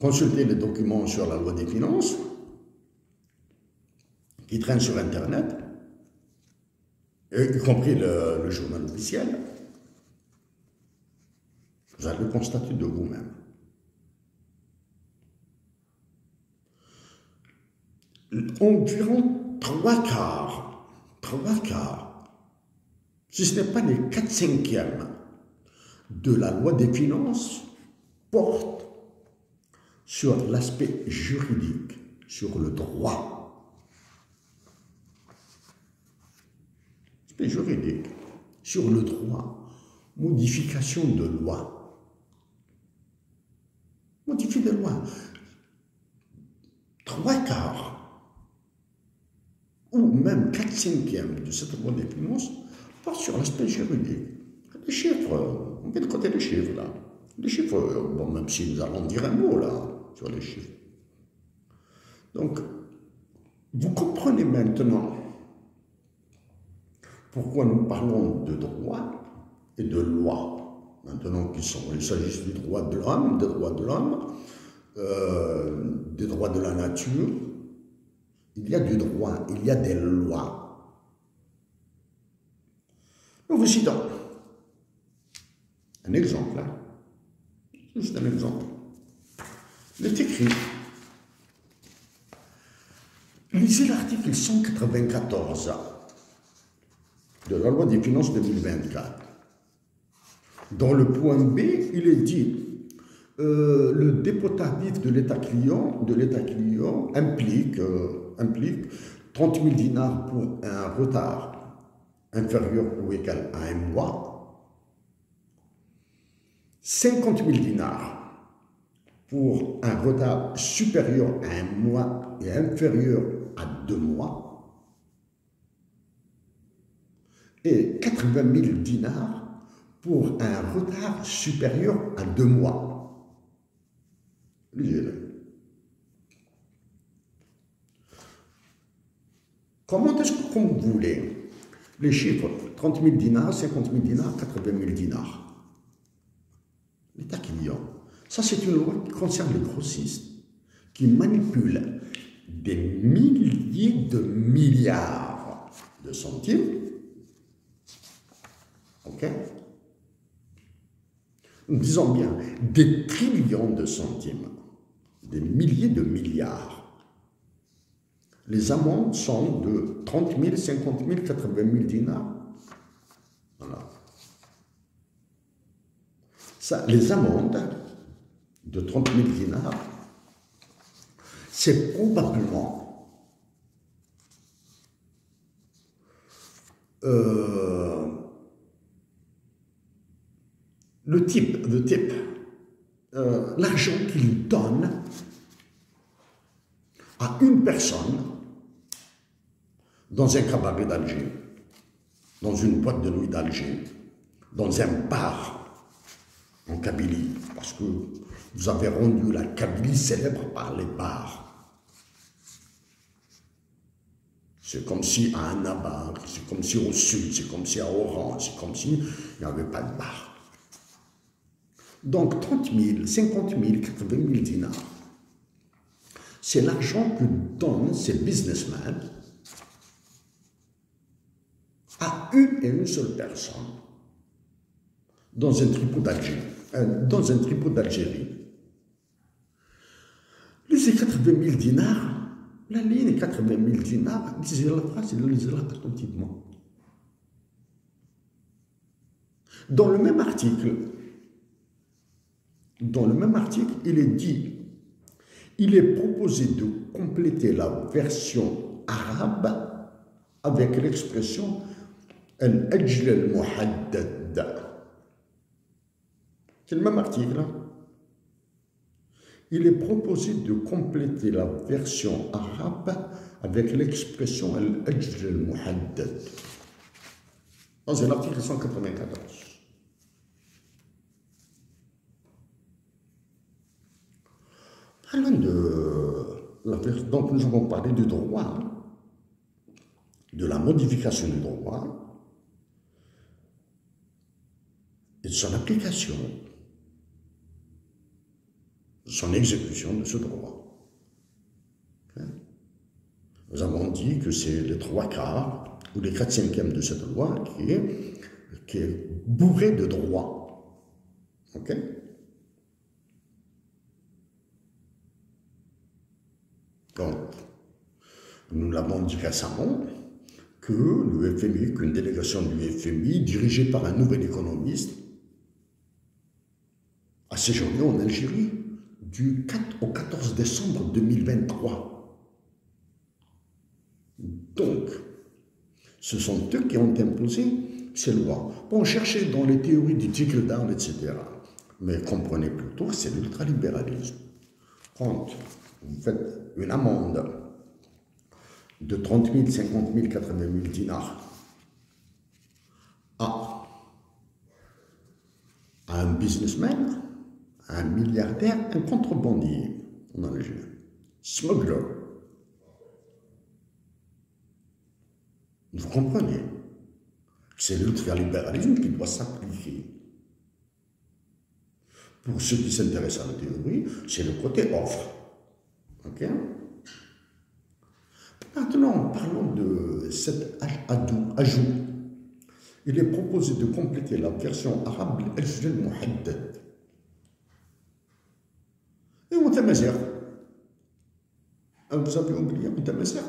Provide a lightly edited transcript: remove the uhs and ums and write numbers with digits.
consulter les documents sur la loi des finances qui traînent sur Internet, y compris le journal officiel. Vous allez le constater de vous-même. Environ trois quarts, si ce n'est pas les 4/5 de la loi des finances, portent sur l'aspect juridique, sur le droit. L'aspect juridique, sur le droit, modification de loi. Modifier des lois. Trois quarts ou même 4/5 de cette loi des finances portent sur l'aspect juridique. Les chiffres, on met de côté les chiffres là. Les chiffres, bon, même si nous allons dire un mot là sur les chiffres. Donc, vous comprenez maintenant pourquoi nous parlons de droit et de loi. Maintenant il s'agit du droit de l'homme, des droits de l'homme, des droits de la nature. Il y a du droit, il y a des lois. Nous vous citons un exemple, là. Juste un exemple. Il est écrit, lisez l'article 194 de la loi des finances 2024. Dans le point B, il est dit le dépôt tardif de l'État client implique 30 000 dinars pour un retard inférieur ou égal à un mois, 50 000 dinars pour un retard supérieur à un mois et inférieur à 2 mois, et 80 000 dinars pour un retard supérieur à 2 mois. Lisez-le. Comment est-ce que, comme vous voulez, les chiffres 30 000 dinars, 50 000 dinars, 80 000 dinars, l'État client, ça c'est une loi qui concerne les grossistes, qui manipulent des milliers de milliards de centimes, ok? Nous disons bien des trillions de centimes, des milliers de milliards. Les amendes sont de 30 000, 50 000, 80 000 dinars. Voilà. Ça, les amendes de 30 000 dinars, c'est probablement le type, l'argent qu'il donne à une personne dans un cabaret d'Alger, dans une boîte de nuit d'Alger, dans un bar en Kabylie, parce que vous avez rendu la Kabylie célèbre par les bars. C'est comme si à Annaba, c'est comme si au sud, c'est comme si à Oran, c'est comme si il n'y avait pas de bar. Donc 30 000, 50 000, 80 000 dinars, c'est l'argent que donnent ces businessmen à une seule personne dans un tripot d'Algérie. Lisez 80 000 dinars, la ligne 80 000 dinars, lisez la phrase et lisez-la attentivement. Dans le même article, il est dit, il est proposé de compléter la version arabe avec l'expression al-ajl al-muhaddad. C'est le même article. Il est proposé de compléter la version arabe avec l'expression al-ajl al-muhaddad. C'est l'article 194. Donc nous avons parlé du droit, de la modification du droit et de son application. son exécution de ce droit. Nous avons dit que c'est les 3/4 ou les 4/5 de cette loi qui est bourrée de droits. Ok? Donc, nous l'avons dit récemment que le FMI, qu'une délégation du FMI, dirigée par un nouvel économiste, a séjourné en Algérie du 4 au 14 décembre 2023. Donc, ce sont eux qui ont imposé ces lois. Bon, cherchez dans les théories du trickle down, etc. Mais comprenez plutôt que c'est l'ultralibéralisme. Quand vous faites une amende de 30 000, 50 000, 80 000 dinars à un businessman, à un milliardaire, un contrebandier en Algérie, smuggler. Vous comprenez? C'est l'ultralibéralisme qui doit s'appliquer. Pour ceux qui s'intéressent à la théorie, c'est le côté offre. Ok? Maintenant, parlons de cet ajout. Il est proposé de compléter la version arabe de l'Ajl al-Muhaddad. Et Mutamazight. Vous avez oublié Mutamazight?